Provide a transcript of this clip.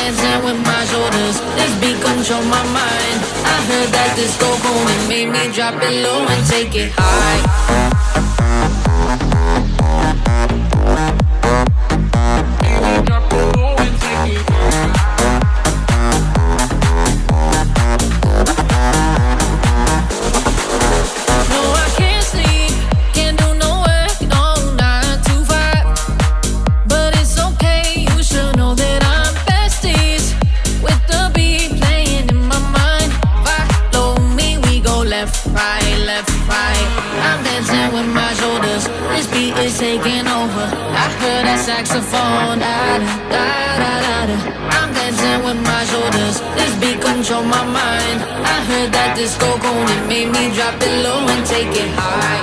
dancing with my shoulders. This beat control my mind. I heard that this go home and made me drop it low and take it high. Is taking over. I heard that saxophone. Da, da, da, da, da. I'm dancing with my shoulders. This beat control my mind. I heard that disco gold. It made me drop it low and take it high.